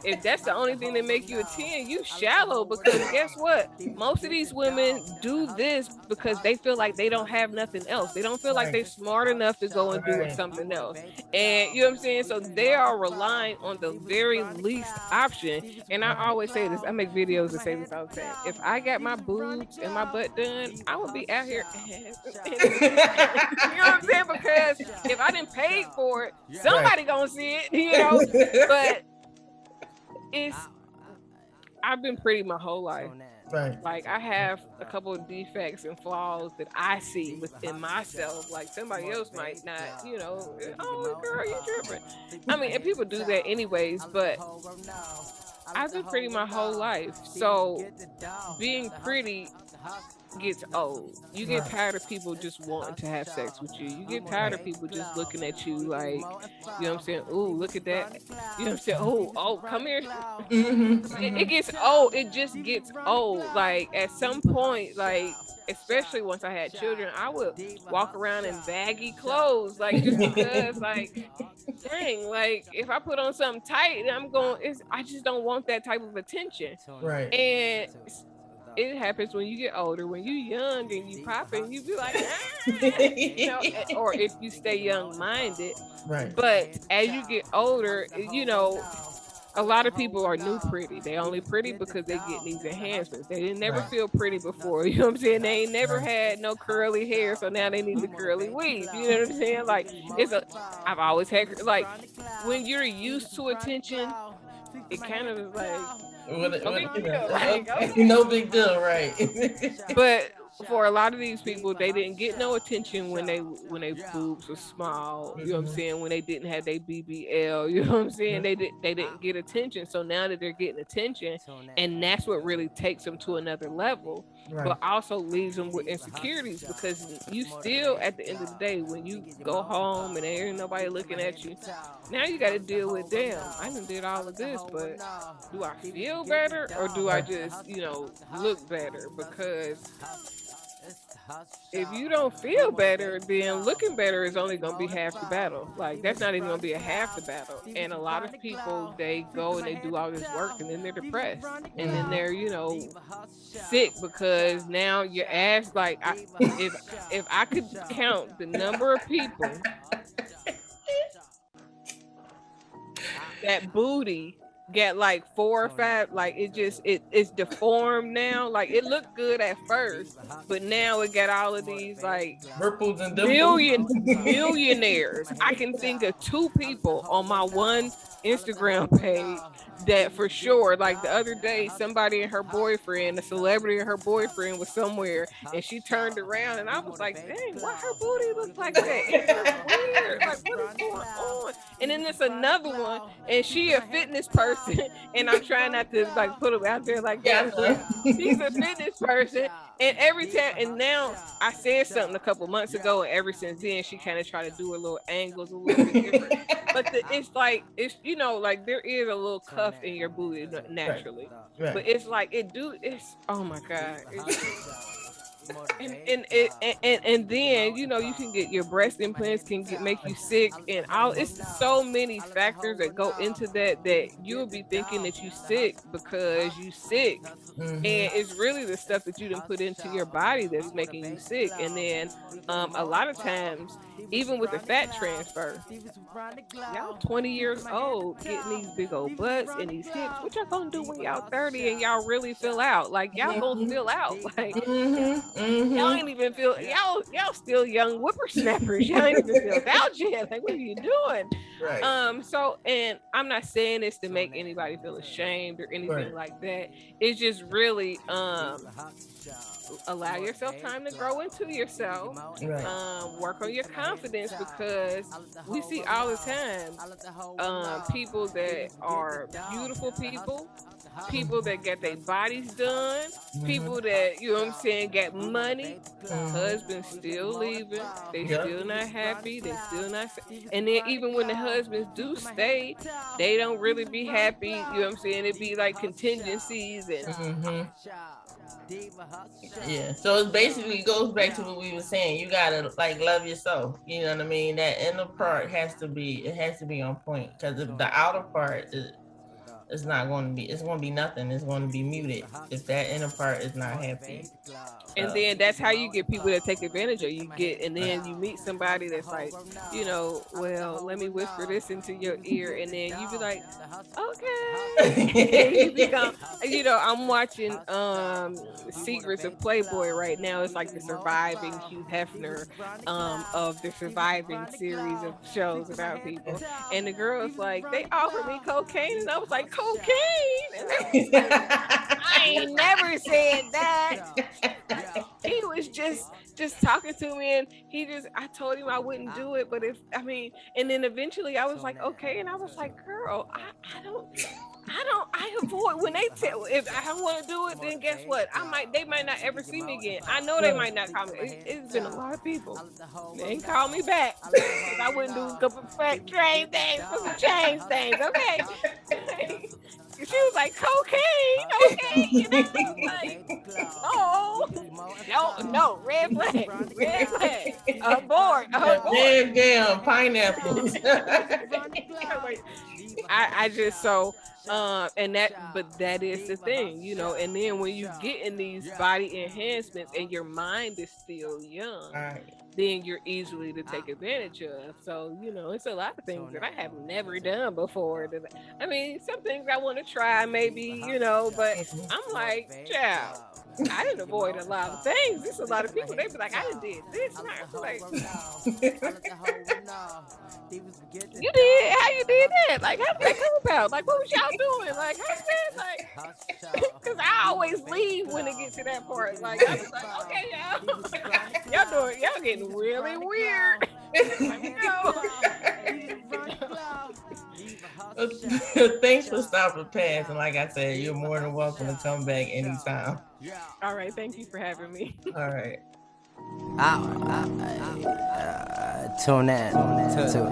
if that's the only thing that make you a 10, you shallow, because guess what? Most of these women do this because they feel like they don't have nothing else. They don't feel like they're smart enough to go and do something else. And you know what I'm saying? So they are relying on the very least option. And I always say this, I make videos that say this all the time. If I got my boobs and my butt done, I would be out here. You know what I'm saying? Because if I didn't pay for it, somebody gonna see it, but I've been pretty my whole life. Right. Like, I have a couple of defects and flaws that I see within myself. Like, somebody else might not, oh, girl, you tripping. I mean, and people do that anyways, but I've been pretty my whole life. So being pretty gets old. You get tired of people just wanting to have sex with you. You get tired of people just looking at you like, you know what I'm saying? Oh, look at that. You know what I'm saying? Oh, come here. It gets old. It just gets old. Like, at some point, like, especially once I had children, I would walk around in baggy clothes, like, just because, like, dang, like, if I put on something tight, I just don't want that type of attention. Right. And it happens when you get older. When you young and you popping, you be like, or if you stay young-minded. Right. But as you get older, a lot of people are new pretty. They only pretty because they get these enhancements. They didn't never feel pretty before. You know what I'm saying? They ain't never had no curly hair, so now they need the curly weave. You know what I'm saying? Like, I've always had, like, when you're used to attention, it kind of is like, no big deal, right? But for a lot of these people, they didn't get no attention when they boobs were small. You know what I'm saying? When they didn't have their BBL, you know what I'm saying? They didn't get attention. So now that they're getting attention, and that's what really takes them to another level, but also leaves them with insecurities, because you still, at the end of the day, when you go home and there ain't nobody looking at you, now you got to deal with, damn, I done did all of this, but do I feel better, or do I just, look better? Because if you don't feel better, then looking better is only going to be half the battle. Like, that's not even going to be a half the battle. And a lot of people, they go and they do all this work and then they're depressed. And then they're, sick because now your ass, like, if I could count the number of people that booty get like 4 or 5, like it's deformed now. Like, it looked good at first, but now it got all of these like ripples and millionaires. I can think of 2 people on my one Instagram page that for sure, like the other day, somebody and her boyfriend, a celebrity and her boyfriend was somewhere, and she turned around and I was like, dang, why her booty looks like that? It's weird. Like, what is going on? And then there's another one, and she a fitness person, and I'm trying not to like put them out there like that, but she's a fitness person, and every time, and now I said something a couple months ago, and ever since then she kind of tried to do her little angles a little bit different. But it's like, it's, like there is a little cuff in your booty naturally, right. But it's like it's oh my God. And then you can get your breast implants can make you sick, and all, it's so many factors that go into that you'll be thinking that you sick because you sick, and it's really the stuff that you done put into your body that's making you sick. And then a lot of times, even with the fat transfer, y'all 20 years old getting these big old butts and these hips. What y'all gonna do when y'all 30 and y'all really fill out? Like, y'all gonna fill out. Like, y'all ain't even feel, y'all still young whippersnappers. Y'all ain't even filled out yet. Like, what are you doing? Right. So, and I'm not saying this to make anybody feel ashamed or anything like that. It's just really allow yourself time to grow into yourself. Work on your confidence, because we see all the time people that are beautiful people that get their bodies done, people that, get money, husbands still leaving, they still not happy, they still not, and then even when the husbands do stay, they don't really be happy, it be like contingencies and yeah. So it basically goes back to what we were saying. You gotta like love yourself. You know what I mean? That inner part has to be on point, because if the outer part is not going to be, it's going to be nothing. It's going to be muted if that inner part is not happy. And then that's how you get people that take advantage of you. And then you meet somebody that's like, well, let me whisper this into your ear, and then you be like, okay. You become, I'm watching Secrets of Playboy right now. It's like the surviving Hugh Hefner of the surviving series of shows about people. And the girl's like, they offered me cocaine, and I was like, cocaine? And I was like, I ain't never said that. He was just talking to me, and I told him I wouldn't do it, but and then eventually I was like, okay, and I was like, girl, I avoid when they tell, if I want to do it, then guess what? They might not ever see me again. I know they might not call me. It's been a lot of people. They ain't call me back. I wouldn't do a couple of fat train things for some change things, okay? She was like, cocaine, okay? And I was like, no, red flag, abort. Damn, pineapples. I just but that is the thing, and then when you get in these body enhancements and your mind is still young, then you're easily to take advantage of. So, it's a lot of things that I have never done before. Some things I want to try maybe, but I'm like, child, I didn't avoid a lot of things. There's a lot of people, they be like, I done did this. And I was like, you did? How you did that? Like, how did that come about? Like, what was y'all doing? Like, how's that? Like, because I always leave when it gets to that part. Like, I was like, okay, y'all getting really weird. Thanks for stopping past, and like I said, you're more than welcome to come back anytime. All right, thank you for having me. All right. Tune in to the